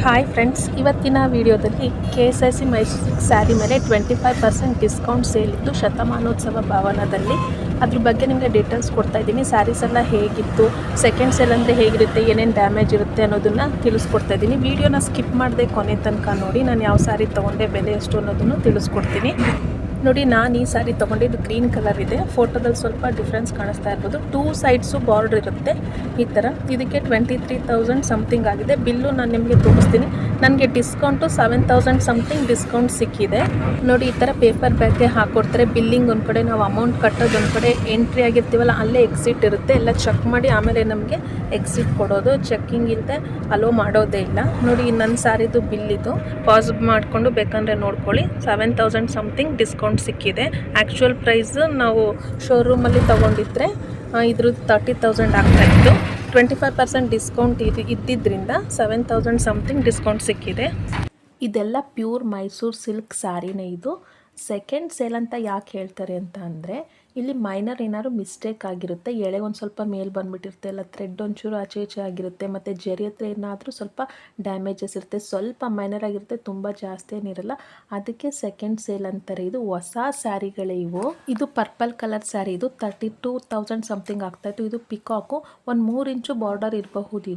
Hi friends, ಇವತ್ತಿನ ವಿಡಿಯೋದಲ್ಲಿ KSIC Mysuru sari ಮೇಲೆ 25% ಡಿಸ್ಕೌಂಟ್ ಸೇಲ್ ಇತ್ತು ಶತಮಾನೋತ್ಸವ ಭವನದಲ್ಲಿ. ಅದ್ರ ಬಗ್ಗೆ ನಿಮಗೆ ಡೀಟೇಲ್ಸ್ ಕೊಡ್ತಾ ಇದ್ದೀನಿ. ಸ್ಯಾರೀಸ್ ಎಲ್ಲ ಹೇಗಿತ್ತು, ಸೆಕೆಂಡ್ ಸೇಲ್ ಅಂದರೆ ಹೇಗಿರುತ್ತೆ, ಏನೇನು ಡ್ಯಾಮೇಜ್ ಇರುತ್ತೆ ಅನ್ನೋದನ್ನು ತಿಳಿಸ್ಕೊಡ್ತಾ ಇದ್ದೀನಿ. ವಿಡಿಯೋನ ಸ್ಕಿಪ್ ಮಾಡದೆ ಕೊನೆ ತನಕ ನೋಡಿ. ನಾನು ಯಾವ ಸ್ಯಾರಿ ತೊಗೊಂಡೆ, ಬೆಲೆ ಎಷ್ಟು ಅನ್ನೋದನ್ನು ತಿಳಿಸ್ಕೊಡ್ತೀನಿ. ನೋಡಿ, ನಾನು ಈ ಸ್ಯಾರಿ ತೊಗೊಂಡಿದ್ದು ಗ್ರೀನ್ ಕಲರ್ ಇದೆ. ಫೋಟೋದಲ್ಲಿ ಸ್ವಲ್ಪ ಡಿಫ್ರೆನ್ಸ್ ಕಾಣಿಸ್ತಾ ಇರ್ಬೋದು. 2 ಸೈಡ್ಸು ಬಾರ್ಡರ್ ಇರುತ್ತೆ ಈ ಥರ. ಇದಕ್ಕೆ 23,000 ಸಮಥಿಂಗ್ ಆಗಿದೆ. ಬಿಲ್ಲು ನಾನು ನಿಮಗೆ ತೋರಿಸ್ತೀನಿ. ನನಗೆ ಡಿಸ್ಕೌಂಟು 7,000 ಸಮಥಿಂಗ್ ಡಿಸ್ಕೌಂಟ್ ಸಿಕ್ಕಿದೆ. ನೋಡಿ, ಈ ಥರ ಪೇಪರ್ ಬ್ಯಾಗ್ಗೆ ಹಾಕ್ಕೊಡ್ತಾರೆ. ಬಿಲ್ಲಿಂಗ್ ಒಂದು ಕಡೆ, ನಾವು ಅಮೌಂಟ್ ಕಟ್ಟೋದು ಒಂದು ಕಡೆ, ಎಂಟ್ರಿ ಆಗಿರ್ತೀವಲ್ಲ ಅಲ್ಲೇ ಎಕ್ಸಿಟ್ ಇರುತ್ತೆ. ಎಲ್ಲ ಚೆಕ್ ಮಾಡಿ ಆಮೇಲೆ ನಮಗೆ ಎಕ್ಸಿಟ್ ಕೊಡೋದು. ಚೆಕ್ಕಿಂಗ್ ಇಲ್ಲದೆ ಅಲೋ ಮಾಡೋದೇ ಇಲ್ಲ. ನೋಡಿ, ನನ್ನ ಸ್ಯಾರಿದು ಬಿಲ್ಲಿದು ಪಾಸ್ ಮಾಡಿಕೊಂಡು ಬೇಕಂದರೆ ನೋಡ್ಕೊಳ್ಳಿ. 7,000 ಸಮಥಿಂಗ್ ಡಿಸ್ಕೌಂಟ್ ಸಿಕ್ಕಿದೆ. ಆ್ಯಕ್ಚುಯಲ್ ಪ್ರೈಸ್ ನಾವು ಶೋರೂಮಲ್ಲಿ ತೊಗೊಂಡಿದ್ರೆ ಇದ್ರದ್ದು 30,000 ಆಗ್ತಾಯಿತ್ತು. 25% ಡಿಸ್ಕೌಂಟ್ ಇದ್ದಿದ್ದರಿಂದ 7,000 ಸಮಥಿಂಗ್ ಡಿಸ್ಕೌಂಟ್ ಸಿಕ್ಕಿದೆ. ಇದೆಲ್ಲ ಪ್ಯೂರ್ ಮೈಸೂರು ಸಿಲ್ಕ್ ಸ್ಯಾರಿನೇ. ಇದು ಸೆಕೆಂಡ್ ಸೇಲ್ ಅಂತ ಯಾಕೆ ಹೇಳ್ತಾರೆ ಅಂತ ಅಂದರೆ, ಇಲ್ಲಿ ಮೈನರ್ ಏನಾದ್ರು ಮಿಸ್ಟೇಕ್ ಆಗಿರುತ್ತೆ. ಎಳೆ ಒಂದು ಸ್ವಲ್ಪ ಮೇಲೆ ಬಂದುಬಿಟ್ಟಿರುತ್ತೆ, ಇಲ್ಲ ಥ್ರೆಡ್ ಒಂಚೂರು ಆಚೆ ಈಚೆ ಆಗಿರುತ್ತೆ, ಮತ್ತು ಜರಿ ಹತ್ರ ಏನಾದರೂ ಸ್ವಲ್ಪ ಡ್ಯಾಮೇಜಸ್ ಇರುತ್ತೆ. ಸ್ವಲ್ಪ ಮೈನರ್ ಆಗಿರುತ್ತೆ, ತುಂಬ ಜಾಸ್ತಿ ಏನಿರಲ್ಲ. ಅದಕ್ಕೆ ಸೆಕೆಂಡ್ ಸೇಲ್ ಅಂತಾರೆ. ಇದು ಹೊಸ ಸ್ಯಾರಿಗಳೇ ಇವು. ಇದು ಪರ್ಪಲ್ ಕಲರ್ ಸ್ಯಾರಿ. ಇದು 32,000 ಸಮಥಿಂಗ್ ಆಗ್ತಾಯಿತ್ತು. ಇದು ಪಿಕಾಕು, ಒಂದು 3 ಇಂಚು ಬಾರ್ಡರ್ ಇರಬಹುದು.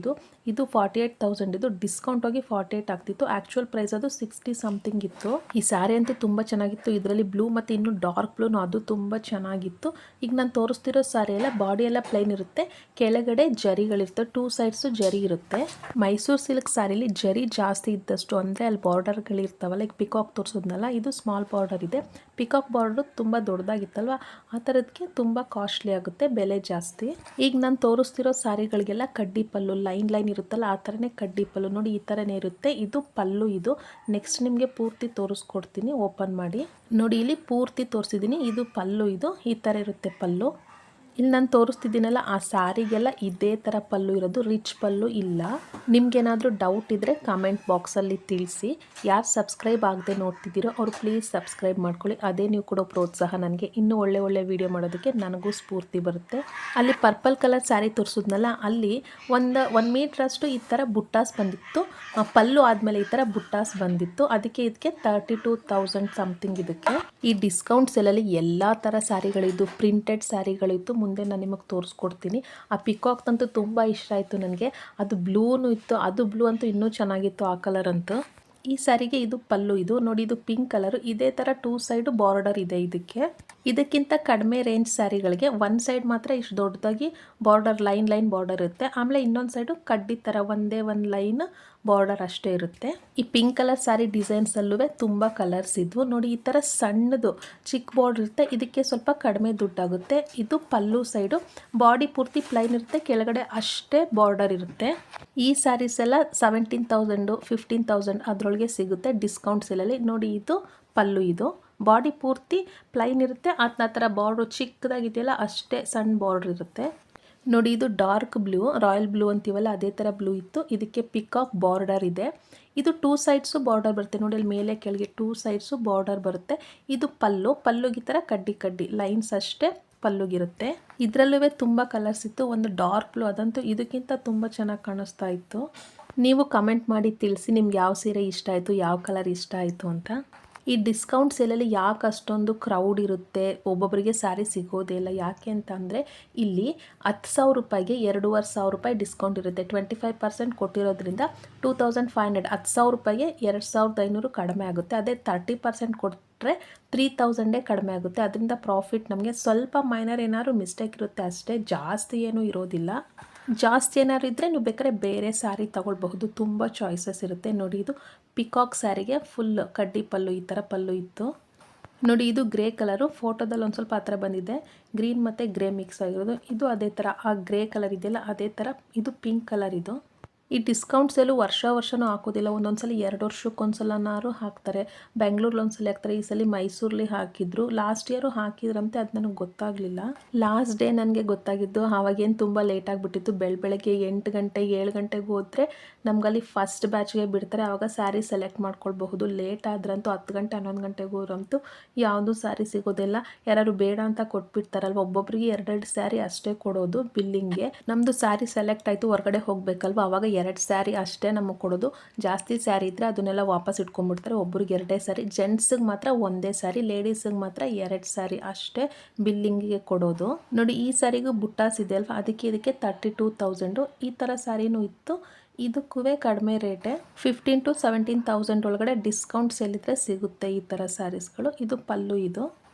ಇದು 48,000. ಇದು ಡಿಸ್ಕೌಂಟ್ ಹೋಗಿ 48 ಆಗ್ತಿತ್ತು. ಆ್ಯಕ್ಚುಯಲ್ ಪ್ರೈಸ್ ಅದು 60 ಸಮಥಿಂಗ್ ಇತ್ತು. ಈ ಸ್ಯಾರಿ ಅಂತೂ ತುಂಬ ಚೆನ್ನಾಗಿತ್ತು. ಇದರಲ್ಲಿ ಬ್ಲೂ ಮತ್ತು ಇನ್ನು ಡಾರ್ಕ್ ಬ್ಲೂನು ಅದು ತುಂಬ ಚೆನ್ನಾಗಿತ್ತು. ಈಗ ನಾನು ತೋರಿಸ್ತಿರೋ ಸ್ಯಾರಿ ಎಲ್ಲ ಬಾಡಿ ಎಲ್ಲ ಪ್ಲೈನ್ ಇರುತ್ತೆ, ಕೆಳಗಡೆ ಜರಿಗಳಿರುತ್ತೆ. 2 ಸೈಡ್ಸು ಜರಿ ಇರುತ್ತೆ. ಮೈಸೂರು ಸಿಲ್ಕ್ ಸ್ಯಾರಿಲಿ ಜರಿ ಜಾಸ್ತಿ ಇದ್ದಷ್ಟು ಅಂದರೆ ಅಲ್ಲಿ ಬಾರ್ಡರ್ಗಳಿರ್ತಾವಲ್ಲ, ಈಗ ಪಿಕಾಕ್ ತೋರಿಸೋದ್ನಲ್ಲ, ಇದು ಸ್ಮಾಲ್ ಬಾರ್ಡರ್ ಇದೆ. ಪಿಕಾಕ್ ಬಾರ್ಡ್ರು ತುಂಬ ದೊಡ್ಡದಾಗಿತ್ತಲ್ವ, ಆ ಥರದಕ್ಕೆ ತುಂಬ ಕಾಸ್ಟ್ಲಿ ಆಗುತ್ತೆ, ಬೆಲೆ ಜಾಸ್ತಿ. ಈಗ ನಾನು ತೋರಿಸ್ತಿರೋ ಸ್ಯಾರಿಗಳಿಗೆಲ್ಲ ಕಡ್ಡಿ ಪಲ್ಲು, ಲೈನ್ ಇರುತ್ತಲ್ಲ, ಆ ಥರನೇ ಕಡ್ಡಿ ಪಲ್ಲು. ನೋಡಿ, ಈ ಥರನೇ ಇರುತ್ತೆ. ಇದು ಪಲ್ಲು. ಇದು ನೆಕ್ಸ್ಟ್ ನಿಮಗೆ ಪೂರ್ತಿ ತೋರಿಸ್ಕೊಡ್ತೀನಿ. ಓಪನ್ ಮಾಡಿ ನೋಡಿ, ಇಲ್ಲಿ ಪೂರ್ತಿ ತೋರಿಸಿದ್ದೀನಿ. ಇದು ಪಲ್ಲು. ಇದು ಈ ಥರ ಇರುತ್ತೆ ಪಲ್ಲು. ಇಲ್ಲಿ ನಾನು ತೋರಿಸ್ತಿದ್ದೀನಲ್ಲ, ಆ ಸ್ಯಾರಿಗೆಲ್ಲ ಇದೇ ಥರ ಪಲ್ಲು ಇರೋದು, ರಿಚ್ ಪಲ್ಲು ಇಲ್ಲ. ನಿಮ್ಗೇನಾದರೂ ಡೌಟ್ ಇದ್ದರೆ ಕಾಮೆಂಟ್ ಬಾಕ್ಸಲ್ಲಿ ತಿಳಿಸಿ. ಯಾರು ಸಬ್ಸ್ಕ್ರೈಬ್ ಆಗದೆ ನೋಡ್ತಿದ್ದೀರೋ ಅವ್ರು ಪ್ಲೀಸ್ ಸಬ್ಸ್ಕ್ರೈಬ್ ಮಾಡ್ಕೊಳ್ಳಿ. ಅದೇ ನೀವು ಕೊಡೋ ಪ್ರೋತ್ಸಾಹ ನನಗೆ ಇನ್ನೂ ಒಳ್ಳೆ ವೀಡಿಯೋ ಮಾಡೋದಕ್ಕೆ ನನಗೂ ಸ್ಫೂರ್ತಿ ಬರುತ್ತೆ. ಅಲ್ಲಿ ಪರ್ಪಲ್ ಕಲರ್ ಸ್ಯಾರಿ ತೋರಿಸಿದ್ನಲ್ಲ, ಅಲ್ಲಿ ಒಂದು ಮೀಟ್ರಷ್ಟು ಈ ಥರ ಬುಟ್ಟಾಸ್ ಬಂದಿತ್ತು. ಪಲ್ಲು ಆದಮೇಲೆ ಈ ಥರ ಬುಟ್ಟಾಸ್ ಬಂದಿತ್ತು. ಅದಕ್ಕೆ ಇದಕ್ಕೆ 32,000 ಸಮಥಿಂಗ್. ಇದಕ್ಕೆ ಈ ಡಿಸ್ಕೌಂಟ್ ಸೇಲಲ್ಲಿ ಎಲ್ಲ ಥರ ಸ್ಯಾರಿಗಳಿದ್ದು, ಪ್ರಿಂಟೆಡ್ ಸ್ಯಾರಿಗಳಿತ್ತು. ಮುಂದೆ ನಾನು ನಿಮಗೆ ತೋರಿಸ್ಕೊಡ್ತೀನಿ. ಆ ಪಿಕಾಕ್ ಅಂತೂ ತುಂಬ ಇಷ್ಟ ಆಯಿತು ನನಗೆ. ಅದು ಬ್ಲೂನು ಇತ್ತು. ಅದು ಬ್ಲೂ ಅಂತೂ ಇನ್ನೂ ಚೆನ್ನಾಗಿತ್ತು, ಆ ಕಲರ್ ಅಂತೂ. ಈ ಸ್ಯಾರಿಗೆ ಇದು ಪಲ್ಲು. ಇದು ನೋಡಿ, ಇದು ಪಿಂಕ್ ಕಲರು. ಇದೇ ಥರ 2 ಸೈಡು ಬಾರ್ಡರ್ ಇದೆ. ಇದಕ್ಕಿಂತ ಕಡಿಮೆ ರೇಂಜ್ ಸ್ಯಾರಿಗಳಿಗೆ ಒಂದು ಸೈಡ್ ಮಾತ್ರ ಇಷ್ಟು ದೊಡ್ಡದಾಗಿ ಬಾರ್ಡರ್, ಲೈನ್ ಬಾರ್ಡರ್ ಇರುತ್ತೆ. ಆಮೇಲೆ ಇನ್ನೊಂದು ಸೈಡು ಕಡ್ಡಿ ಥರ ಒಂದೇ ಒಂದು ಲೈನ್ ಬಾರ್ಡರ್ ಅಷ್ಟೇ ಇರುತ್ತೆ. ಈ ಪಿಂಕ್ ಕಲರ್ ಸ್ಯಾರಿ ಡಿಸೈನ್ಸಲ್ಲೂ ತುಂಬ ಕಲರ್ಸ್ ಇದ್ವು. ನೋಡಿ, ಈ ಥರ ಸಣ್ಣದು ಚಿಕ್ಕ ಬಾರ್ಡರ್ ಇರುತ್ತೆ. ಇದಕ್ಕೆ ಸ್ವಲ್ಪ ಕಡಿಮೆ ದುಡ್ಡಾಗುತ್ತೆ. ಇದು ಪಲ್ಲು ಸೈಡು. ಬಾಡಿ ಪೂರ್ತಿ ಪ್ಲೈನ್ ಇರುತ್ತೆ, ಕೆಳಗಡೆ ಅಷ್ಟೇ ಬಾರ್ಡರ್ ಇರುತ್ತೆ. ಈ ಸ್ಯಾರೀಸ್ ಎಲ್ಲ 17,000 15,000 ಅದರೊಳಗೆ ಸಿಗುತ್ತೆ ಡಿಸ್ಕೌಂಟ್ ಸೇಲಲ್ಲಿ. ನೋಡಿ, ಇದು ಪಲ್ಲು. ಇದು ಬಾಡಿ ಪೂರ್ತಿ ಪ್ಲೈನ್ ಇರುತ್ತೆ. ಆ ಥರ ಬಾರ್ಡ್ರು ಚಿಕ್ಕದಾಗಿದೆಯಲ್ಲ, ಅಷ್ಟೇ ಸಣ್ಣ ಬಾರ್ಡ್ರ್ ಇರುತ್ತೆ. ನೋಡಿ, ಇದು ಡಾರ್ಕ್ ಬ್ಲೂ, ರಾಯಲ್ ಬ್ಲೂ ಅಂತೀವಲ್ಲ, ಅದೇ ಥರ ಬ್ಲೂ ಇತ್ತು. ಇದಕ್ಕೆ ಪಿಕಾಕ್ ಬಾರ್ಡರ್ ಇದೆ. ಇದು 2 ಸೈಡ್ಸು ಬಾರ್ಡರ್ ಬರುತ್ತೆ. ನೋಡಿ, ಅಲ್ಲಿ ಮೇಲೆ ಕೆಳಗೆ 2 ಸೈಡ್ಸು ಬಾರ್ಡರ್ ಬರುತ್ತೆ. ಇದು ಪಲ್ಲುಗೆ ಈ ಥರ ಕಡ್ಡಿ ಲೈನ್ಸ್ ಅಷ್ಟೇ ಪಲ್ಲುಗಿರುತ್ತೆ. ಇದರಲ್ಲೂ ತುಂಬ ಕಲರ್ಸ್ ಇತ್ತು. ಒಂದು ಡಾರ್ಕ್ ಬ್ಲೂ, ಅದಂತೂ ಇದಕ್ಕಿಂತ ತುಂಬ ಚೆನ್ನಾಗಿ ಕಾಣಿಸ್ತಾ ಇತ್ತು. ನೀವು ಕಮೆಂಟ್ ಮಾಡಿ ತಿಳಿಸಿ ನಿಮ್ಗೆ ಯಾವ ಸೀರೆ ಇಷ್ಟ ಆಯಿತು, ಯಾವ ಕಲರ್ ಇಷ್ಟ ಆಯಿತು ಅಂತ. ಈ ಡಿಸ್ಕೌಂಟ್ ಸೇಲಲ್ಲಿ ಯಾಕೆ ಅಷ್ಟೊಂದು ಕ್ರೌಡ್ ಇರುತ್ತೆ, ಒಬ್ಬೊಬ್ಬರಿಗೆ ಸ್ಯಾರಿ ಸಿಗೋದೇ ಇಲ್ಲ. ಯಾಕೆ ಅಂತ ಅಂದರೆ, ಇಲ್ಲಿ 10,000 ರೂಪಾಯಿಗೆ 2,500 ರೂಪಾಯಿ ಡಿಸ್ಕೌಂಟ್ ಇರುತ್ತೆ. 25% ಕೊಟ್ಟಿರೋದ್ರಿಂದ 2,500. 10,000 ರೂಪಾಯಿಗೆ 2,500 ಕಡಿಮೆ ಆಗುತ್ತೆ. ಅದೇ 30% ಕೊಟ್ಟರೆ 3,000 ಕಡಿಮೆ ಆಗುತ್ತೆ. ಅದರಿಂದ ಪ್ರಾಫಿಟ್ ನಮಗೆ. ಸ್ವಲ್ಪ ಮೈನರ್ ಏನಾದ್ರು ಮಿಸ್ಟೇಕ್ ಇರುತ್ತೆ ಅಷ್ಟೇ, ಜಾಸ್ತಿ ಏನೂ ಇರೋದಿಲ್ಲ. ಜಾಸ್ತಿ ಏನಾದ್ರು ಇದ್ದರೆ ನೀವು ಬೇಕಾದ್ರೆ ಬೇರೆ ಸ್ಯಾರಿ ತಗೊಳ್ಬಹುದು. ತುಂಬ ಚಾಯ್ಸಸ್ ಇರುತ್ತೆ. ನೋಡಿ, ಇದು ಪಿಕಾಕ್ ಸ್ಯಾರಿಗೆ ಫುಲ್ ಕಡ್ಡಿ ಪಲ್ಲು, ಈ ಥರ ಪಲ್ಲು ಇತ್ತು. ನೋಡಿ, ಇದು ಗ್ರೇ ಕಲರು. ಫೋಟೋದಲ್ಲಿ ಒಂದು ಸ್ವಲ್ಪ ಆ ಥರ ಬಂದಿದೆ, ಗ್ರೀನ್ ಮತ್ತು ಗ್ರೇ ಮಿಕ್ಸ್ ಆಗಿರೋದು. ಇದು ಅದೇ ಥರ, ಆ ಗ್ರೇ ಕಲರ್ ಇದೆಯಲ್ಲ ಅದೇ ಥರ. ಇದು ಪಿಂಕ್ ಕಲರ್. ಇದು ಈ ಡಿಸ್ಕೌಂಟ್ ಸೇಲು ವರ್ಷನೂ ಹಾಕೋದಿಲ್ಲ. ಒಂದೊಂದು ಸಲ 2 ವರ್ಷಕ್ಕೊಂದ್ಸಲನಾರು ಹಾಕ್ತಾರೆ. ಬೆಂಗಳೂರಲ್ಲಿ ಒಂದ್ಸಲ ಹಾಕ್ತಾರೆ. ಈ ಸಲ ಮೈಸೂರಲ್ಲಿ ಹಾಕಿದ್ರು. ಲಾಸ್ಟ್ ಇಯರು ಹಾಕಿದ್ರಂತೆ, ಅದು ನನಗೆ ಗೊತ್ತಾಗಲಿಲ್ಲ. ಲಾಸ್ಟ್ ಡೇ ನನಗೆ ಗೊತ್ತಾಗಿದ್ದು. ಆವಾಗೇನು ತುಂಬ ಲೇಟ್ ಆಗಿಬಿಟ್ಟಿತ್ತು. ಬೆಳಗ್ಗೆ 8 ಗಂಟೆ 7 ಗಂಟೆಗೆ ಹೋದರೆ ನಮಗಲ್ಲಿ ಫಸ್ಟ್ ಬ್ಯಾಚ್ಗೆ ಬಿಡ್ತಾರೆ. ಆವಾಗ ಸ್ಯಾರಿ ಸೆಲೆಕ್ಟ್ ಮಾಡ್ಕೊಳ್ಬಹುದು. ಲೇಟ್ ಆದ್ರಂತೂ 10 ಗಂಟೆ 11 ಗಂಟೆಗೆ ಹೋದ್ರಂತೂ ಯಾವುದೂ ಸ್ಯಾರಿ ಸಿಗೋದಿಲ್ಲ. ಯಾರು ಬೇಡ ಅಂತ ಕೊಟ್ಬಿಡ್ತಾರಲ್ವ, ಒಬ್ಬೊಬ್ಬರಿಗೆ 2 ಸ್ಯಾರಿ ಅಷ್ಟೇ ಕೊಡೋದು ಬಿಲ್ಲಿಂಗ್ಗೆ. ನಮ್ಮದು ಸ್ಯಾರಿ ಸೆಲೆಕ್ಟ್ ಆಯಿತು, ಹೊರಗಡೆ ಹೋಗಬೇಕಲ್ವ, ಆವಾಗ 2 ಸ್ಯಾರಿ ಅಷ್ಟೇ ನಮಗೆ ಕೊಡೋದು. ಜಾಸ್ತಿ ಸ್ಯಾರಿ ಇದ್ದರೆ ಅದನ್ನೆಲ್ಲ ವಾಪಸ್ ಇಟ್ಕೊಂಡ್ಬಿಡ್ತಾರೆ. ಒಬ್ರಿಗೆ 2 ಸ್ಯಾರಿ, ಜೆಂಟ್ಸಿಗೆ ಮಾತ್ರ 1 ಸ್ಯಾರಿ, ಲೇಡೀಸಿಗೆ ಮಾತ್ರ 2 ಸ್ಯಾರಿ ಅಷ್ಟೇ ಬಿಲ್ಲಿಂಗಿಗೆ ಕೊಡೋದು. ನೋಡಿ ಈ ಸ್ಯಾರಿಗೂ ಬುಟ್ಟಾಸ್ ಇದೆ ಅಲ್ವಾ, ಇದಕ್ಕೆ 32,000. ಈ ಥರ ಸ್ಯಾರಿನೂ ಇತ್ತು. ಇದಕ್ಕೂ ಕಡಿಮೆ ರೇಟೇ, 15,000 to 17,000 ಒಳಗಡೆ ಡಿಸ್ಕೌಂಟ್ ಸೇಲ್ ಇದ್ದರೆ ಸಿಗುತ್ತೆ ಈ ಥರ ಸ್ಯಾರೀಸ್ಗಳು. ಇದು ಪಲ್ಲು, ಇದು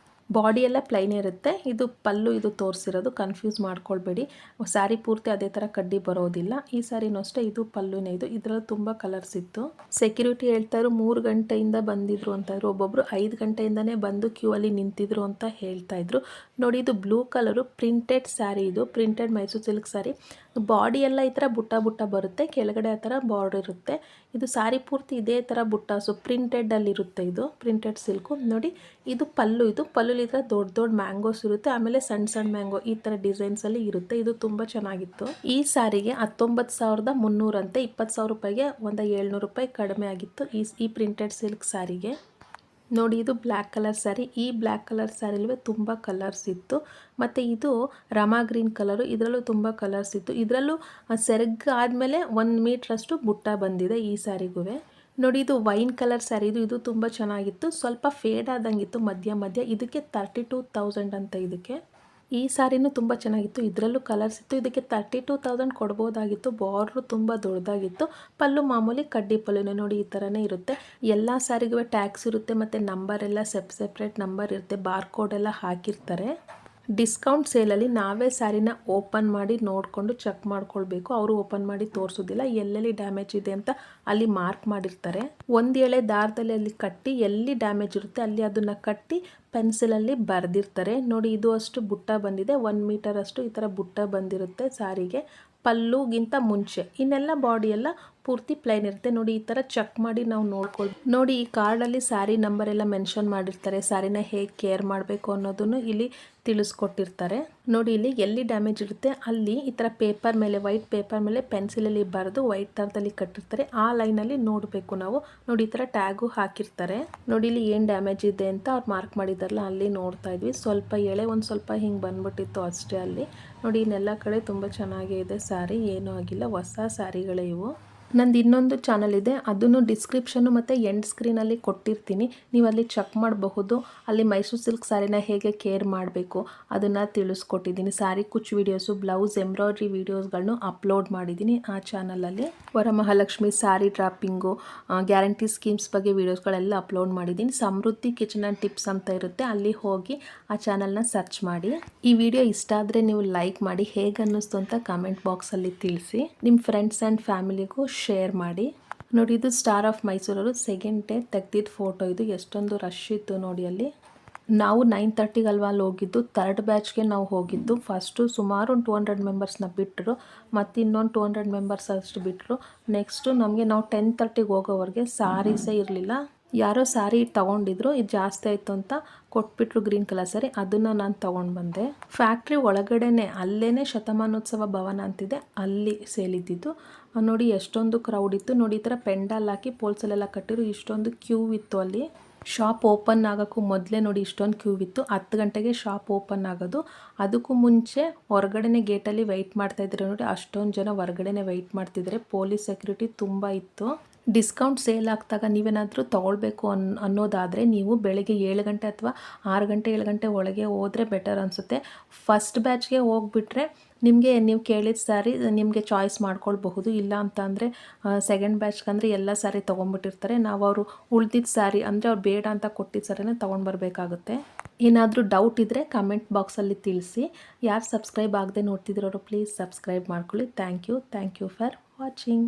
ಬಾಡಿ ಎಲ್ಲ ಪ್ಲೈನ್ ಇರುತ್ತೆ. ಇದು ಪಲ್ಲು, ಇದು ತೋರಿಸಿರೋದು, ಕನ್ಫ್ಯೂಸ್ ಮಾಡ್ಕೊಳ್ಬೇಡಿ. ಸ್ಯಾರಿ ಪೂರ್ತಿ ಅದೇ ಥರ ಕಡ್ಡಿ ಬರೋದಿಲ್ಲ. ಈ ಸ್ಯಾರಿನೂ ಅಷ್ಟೇ, ಇದು ಪಲ್ಲುನೇ. ಇದರಲ್ಲಿ ತುಂಬ ಕಲರ್ಸ್ ಇತ್ತು. ಸೆಕ್ಯೂರಿಟಿ ಹೇಳ್ತಾಯಿದ್ರು 3 ಗಂಟೆಯಿಂದ ಬಂದಿದ್ರು ಅಂತಾಯಿದ್ರು. ಒಬ್ಬೊಬ್ಬರು 5 ಗಂಟೆಯಿಂದನೇ ಬಂದು ಕ್ಯೂ ಅಲ್ಲಿ ನಿಂತಿದ್ರು ಅಂತ ಹೇಳ್ತಾಯಿದ್ರು. ನೋಡಿ ಇದು ಬ್ಲೂ ಕಲರು ಪ್ರಿಂಟೆಡ್ ಸ್ಯಾರಿ, ಇದು printed Mysuru silk sari. Body ಎಲ್ಲ ಈ ಥರ ಬುಟ್ಟ ಬುಟ್ಟ ಬರುತ್ತೆ, ಕೆಳಗಡೆ ಆ ಥರ ಬಾರ್ಡರ್ ಇರುತ್ತೆ. ಇದು ಸ್ಯಾರಿ ಪೂರ್ತಿ ಇದೇ ಥರ ಬುಟ್ಟಾಸು ಪ್ರಿಂಟೆಡಲ್ಲಿರುತ್ತೆ. ಇದು ಪ್ರಿಂಟೆಡ್ ಸಿಲ್ಕು. ನೋಡಿ ಇದು ಪಲ್ಲು, ಇದು ಪಲ್ಲುಲಿ ಈ ಥರ ದೊಡ್ಡ ದೊಡ್ಡ ಮ್ಯಾಂಗೋಸ್ ಇರುತ್ತೆ, ಆಮೇಲೆ ಸಣ್ಣ ಸಣ್ಣ ಮ್ಯಾಂಗೋ ಈ ಥರ ಡಿಸೈನ್ಸಲ್ಲಿ ಇರುತ್ತೆ. ಇದು ತುಂಬ ಚೆನ್ನಾಗಿತ್ತು. ಈ ಸ್ಯಾರಿಗೆ 19,300 ಅಂತೆ, 20,000 ರೂಪಾಯಿಗೆ ಒಂದು 700 ರೂಪಾಯಿ ಕಡಿಮೆ ಆಗಿತ್ತು ಈ ಪ್ರಿಂಟೆಡ್ ಸಿಲ್ಕ್ ಸ್ಯಾರಿಗೆ. ನೋಡಿ ಇದು ಬ್ಲ್ಯಾಕ್ ಕಲರ್ ಸ್ಯಾರಿ. ಈ ಬ್ಲ್ಯಾಕ್ ಕಲರ್ ಸ್ಯಾರಿಲ್ವೇ ತುಂಬ ಕಲರ್ಸ್ ಇತ್ತು. ಮತ್ತು ಇದು ರಮಾ ಗ್ರೀನ್ ಕಲರು, ಇದರಲ್ಲೂ ತುಂಬ ಕಲರ್ಸ್ ಇತ್ತು. ಇದರಲ್ಲೂ ಸೆರಗು ಆದಮೇಲೆ 1 ಮೀಟ್ರಷ್ಟು ಬುಟ್ಟ ಬಂದಿದೆ ಈ ಸ್ಯಾರಿಗೂ. ನೋಡಿ ಇದು ವೈನ್ ಕಲರ್ ಸ್ಯಾರಿ, ಇದು ತುಂಬ ಚೆನ್ನಾಗಿತ್ತು. ಸ್ವಲ್ಪ ಫೇಡ್ ಆದಂಗಿತ್ತು ಮಧ್ಯ. ಇದಕ್ಕೆ 32,000 ಅಂತ. ಇದಕ್ಕೆ ಈ ಸ್ಯಾರಿನೂ ತುಂಬ ಚೆನ್ನಾಗಿತ್ತು. ಇದರಲ್ಲೂ ಕಲರ್ಸ್ ಇತ್ತು. ಇದಕ್ಕೆ 32,000 ಕೊಡ್ಬೋದಾಗಿತ್ತು. ಬಾರ್ಡ್ರು ತುಂಬ ದೊಡ್ಡದಾಗಿತ್ತು. ಪಲ್ಲು ಮಾಮೂಲಿ ಕಡ್ಡಿ ಪಲ್ಲುನೇ. ನೋಡಿ ಈ ಥರನೇ ಇರುತ್ತೆ. ಎಲ್ಲ ಸ್ಯಾರಿಗೂ ಟ್ಯಾಕ್ಸ್ ಇರುತ್ತೆ, ಮತ್ತು ನಂಬರ್ ಎಲ್ಲ ಸೆಪ್ರೇಟ್ ನಂಬರ್ ಇರುತ್ತೆ, ಬಾರ್ಕೋಡ್ ಎಲ್ಲ ಹಾಕಿರ್ತಾರೆ. ಡಿಸ್ಕೌಂಟ್ ಸೇಲಲ್ಲಿ ನಾವೇ ಸ್ಯಾರಿನ ಓಪನ್ ಮಾಡಿ ನೋಡಿಕೊಂಡು ಚೆಕ್ ಮಾಡ್ಕೊಳ್ಬೇಕು. ಅವರು ಓಪನ್ ಮಾಡಿ ತೋರಿಸೋದಿಲ್ಲ. ಎಲ್ಲೆಲ್ಲಿ ಡ್ಯಾಮೇಜ್ ಇದೆ ಅಂತ ಅಲ್ಲಿ ಮಾರ್ಕ್ ಮಾಡಿರ್ತಾರೆ. ಒಂದು ಎಳೆ ದಾರದಲ್ಲಿ ಅಲ್ಲಿ ಕಟ್ಟಿ ಎಲ್ಲಿ ಡ್ಯಾಮೇಜ್ ಇರುತ್ತೆ ಅಲ್ಲಿ ಅದನ್ನು ಕಟ್ಟಿ ಪೆನ್ಸಿಲಲ್ಲಿ ಬರೆದಿರ್ತಾರೆ. ನೋಡಿ ಇದು ಅಷ್ಟು ಬುಟ್ಟ ಬಂದಿದೆ, 1 ಮೀಟರ್ ಅಷ್ಟು ಈ ಥರ ಬುಟ್ಟ ಬಂದಿರುತ್ತೆ ಸ್ಯಾರಿಗೆ ಪಲ್ಲುಗಿಂತ ಮುಂಚೆ. ಇನ್ನೆಲ್ಲ ಬಾಡಿ ಎಲ್ಲ ಪೂರ್ತಿ ಪ್ಲೈನ್ ಇರುತ್ತೆ. ನೋಡಿ ಈ ಥರ ಚೆಕ್ ಮಾಡಿ ನಾವು ನೋಡ್ಕೊಳ್ಬೋದು. ನೋಡಿ ಈ ಕಾರ್ಡಲ್ಲಿ ಸ್ಯಾರಿ ನಂಬರ್ ಎಲ್ಲ ಮೆನ್ಷನ್ ಮಾಡಿರ್ತಾರೆ. ಸ್ಯಾರಿನ ಹೇಗೆ ಕೇರ್ ಮಾಡಬೇಕು ಅನ್ನೋದನ್ನು ಇಲ್ಲಿ ತಿಳಿಸ್ಕೊಟ್ಟಿರ್ತಾರೆ. ನೋಡಿ ಇಲ್ಲಿ ಎಲ್ಲಿ ಡ್ಯಾಮೇಜ್ ಇರುತ್ತೆ ಅಲ್ಲಿ ಈ ಥರ ಪೇಪರ್ ಮೇಲೆ, ವೈಟ್ ಪೇಪರ್ ಮೇಲೆ ಪೆನ್ಸಿಲಲ್ಲಿ ಬರೆದು ವೈಟ್ ಥರದಲ್ಲಿ ಕಟ್ಟಿರ್ತಾರೆ. ಆ ಲೈನಲ್ಲಿ ನೋಡಬೇಕು ನಾವು. ನೋಡಿ ಈ ಥರ ಟ್ಯಾಗು ಹಾಕಿರ್ತಾರೆ. ನೋಡಿ ಇಲ್ಲಿ ಏನು ಡ್ಯಾಮೇಜ್ ಇದೆ ಅಂತ ಅವ್ರು ಮಾರ್ಕ್ ಮಾಡಿದಾರಲ್ಲ ಅಲ್ಲಿ ನೋಡ್ತಾ ಇದ್ವಿ. ಸ್ವಲ್ಪ ಎಳೆ ಒಂದು ಸ್ವಲ್ಪ ಹಿಂಗೆ ಬಂದ್ಬಿಟ್ಟಿತ್ತು ಅಷ್ಟೇ ಅಲ್ಲಿ. ನೋಡಿ ಇನ್ನೆಲ್ಲ ಕಡೆ ತುಂಬ ಚೆನ್ನಾಗೇ ಇದೆ ಸ್ಯಾರಿ, ಏನೂ ಆಗಿಲ್ಲ. ಹೊಸ ಸ್ಯಾರಿಗಳೇ ಇವು. ನಂದು ಇನ್ನೊಂದು ಚಾನಲ್ ಇದೆ, ಅದನ್ನು ಡಿಸ್ಕ್ರಿಪ್ಷನ್ನು ಮತ್ತು ಎಂಡ್ ಸ್ಕ್ರೀನಲ್ಲಿ ಕೊಟ್ಟಿರ್ತೀನಿ. ನೀವು ಅಲ್ಲಿ ಚೆಕ್ ಮಾಡಬಹುದು. ಅಲ್ಲಿ ಮೈಸೂರು ಸಿಲ್ಕ್ ಸ್ಯಾರಿನ ಹೇಗೆ ಕೇರ್ ಮಾಡಬೇಕು ಅದನ್ನು ತಿಳಿಸ್ಕೊಟ್ಟಿದ್ದೀನಿ. ಸ್ಯಾರಿ ಕುಚ್ಚು ವೀಡಿಯೋಸು, ಬ್ಲೌಸ್ ಎಂಬ್ರಾಯ್ಡ್ರಿ ವೀಡಿಯೋಸ್ಗಳನ್ನು ಅಪ್ಲೋಡ್ ಮಾಡಿದ್ದೀನಿ ಆ ಚಾನಲಲ್ಲಿ. Varamahalakshmi sari dropping, guarantee schemes ಬಗ್ಗೆ ವೀಡಿಯೋಸ್ಗಳೆಲ್ಲ ಅಪ್ಲೋಡ್ ಮಾಡಿದ್ದೀನಿ. ಸಮೃದ್ಧಿ ಕಿಚನ್ ಆ್ಯಂಡ್ ಟಿಪ್ಸ್ ಅಂತ ಇರುತ್ತೆ, ಅಲ್ಲಿ ಹೋಗಿ ಆ ಚಾನಲ್ನ ಸರ್ಚ್ ಮಾಡಿ. ಈ ವಿಡಿಯೋ ಇಷ್ಟ ಆದರೆ ನೀವು ಲೈಕ್ ಮಾಡಿ, ಹೇಗೆ ಅನ್ನಿಸ್ತು ಅಂತ ಕಮೆಂಟ್ ಬಾಕ್ಸಲ್ಲಿ ತಿಳಿಸಿ. ನಿಮ್ಮ ಫ್ರೆಂಡ್ಸ್ ಆ್ಯಂಡ್ ಫ್ಯಾಮಿಲಿಗೂ ಶೇರ್ ಮಾಡಿ. ನೋಡಿ ಇದು ಸ್ಟಾರ್ ಆಫ್ ಮೈಸೂರವರು ಸೆಕೆಂಡ್ ಡೇ ತೆಗ್ದಿದ್ದ ಫೋಟೋ. ಇದು ಎಷ್ಟೊಂದು ರಶ್ ಇತ್ತು ನೋಡಿ ಅಲ್ಲಿ. ನಾವು 9:30 ಅಲ್ವಾ ಅಲ್ಲಿ ಹೋಗಿದ್ದು. 3rd ಬ್ಯಾಚ್ಗೆ ನಾವು ಹೋಗಿದ್ದು. ಫಸ್ಟು ಸುಮಾರು ಒಂದು 200 ಮೆಂಬರ್ಸ್ನ ಬಿಟ್ಟರು, ಮತ್ತು ಇನ್ನೊಂದು 200 ಮೆಂಬರ್ಸ್ ಅಷ್ಟು ಬಿಟ್ಟರು. ನೆಕ್ಸ್ಟು ನಮಗೆ ನಾವು 10:30ಗೆ ಹೋಗೋವರೆಗೆ ಸ್ಯಾರೀಸೇ ಇರಲಿಲ್ಲ. ಯಾರೋ ಸ್ಯಾರಿ ತೊಗೊಂಡಿದ್ರು, ಇದು ಜಾಸ್ತಿ ಆಯಿತು ಅಂತ ಕೊಟ್ಬಿಟ್ರು ಗ್ರೀನ್ ಕಲರ್ ಸ್ಯಾರಿ. ಅದನ್ನು ನಾನು ತೊಗೊಂಡು ಬಂದೆ. ಫ್ಯಾಕ್ಟ್ರಿ ಒಳಗಡೆನೆ ಅಲ್ಲೇ ಶತಮಾನೋತ್ಸವ ಭವನ ಅಂತಿದೆ, ಅಲ್ಲಿ ಸೇಲಿದ್ದಿದ್ದು. ನೋಡಿ ಎಷ್ಟೊಂದು ಕ್ರೌಡ್ ಇತ್ತು. ನೋಡಿ ಈ ಥರ ಪೆಂಡಲ್ ಹಾಕಿ ಪೋಲ್ಸಲ್ಲೆಲ್ಲ ಕಟ್ಟಿರು. ಇಷ್ಟೊಂದು ಕ್ಯೂ ಇತ್ತು ಅಲ್ಲಿ. ಶಾಪ್ ಓಪನ್ ಆಗೋಕ್ಕೂ ಮೊದಲೇ ನೋಡಿ ಇಷ್ಟೊಂದು ಕ್ಯೂ ಇತ್ತು. 10 ಗಂಟೆಗೆ ಶಾಪ್ ಓಪನ್ ಆಗೋದು. ಅದಕ್ಕೂ ಮುಂಚೆ ಹೊರಗಡೆನೆ ಗೇಟಲ್ಲಿ ವೆಯ್ಟ್ ಮಾಡ್ತಾಯಿದ್ರು. ನೋಡಿ ಅಷ್ಟೊಂದು ಜನ ಹೊರಗಡೆನೆ ವೆಯ್ಟ್ ಮಾಡ್ತಿದ್ದಾರೆ. ಪೊಲೀಸ್ ಸೆಕ್ಯೂರಿಟಿ ತುಂಬ ಇತ್ತು. ಡಿಸ್ಕೌಂಟ್ ಸೇಲ್ ಆಗ್ತಾಗ ನೀವೇನಾದರೂ ತೊಗೊಳ್ಬೇಕು ಅನ್ನೋದಾದರೆ ನೀವು ಬೆಳಗ್ಗೆ 7 ಗಂಟೆ ಅಥವಾ 6 ಗಂಟೆ 7 ಗಂಟೆ ಒಳಗೆ ಹೋದರೆ ಬೆಟರ್ ಅನಿಸುತ್ತೆ. ಫಸ್ಟ್ ಬ್ಯಾಚ್ಗೆ ಹೋಗ್ಬಿಟ್ರೆ ನೀವು ಕೇಳಿದ ಸ್ಯಾರಿ ನಿಮಗೆ ಚಾಯ್ಸ್ ಮಾಡ್ಕೊಳ್ಬಹುದು. ಇಲ್ಲ ಅಂತ ಅಂದರೆ ಸೆಕೆಂಡ್ ಬ್ಯಾಚ್ಗಂದರೆ ಎಲ್ಲ ಸ್ಯಾರಿ ತೊಗೊಂಡ್ಬಿಟ್ಟಿರ್ತಾರೆ. ನಾವು ಅವರು ಉಳ್ದಿದ್ದ ಸ್ಯಾರಿ ಅಂದರೆ ಅವ್ರು ಬೇಡ ಅಂತ ಕೊಟ್ಟಿದ್ದ ಸ್ಯಾರಿನ ತೊಗೊಂಡು ಬರಬೇಕಾಗುತ್ತೆ. ಏನಾದರೂ ಡೌಟ್ ಇದ್ದರೆ ಕಮೆಂಟ್ ಬಾಕ್ಸಲ್ಲಿ ತಿಳಿಸಿ. ಯಾರು ಸಬ್ಸ್ಕ್ರೈಬ್ ಆಗದೆ ನೋಡ್ತಿದ್ದೀರೋರು ಪ್ಲೀಸ್ ಸಬ್ಸ್ಕ್ರೈಬ್ ಮಾಡ್ಕೊಳ್ಳಿ. Thank you for watching.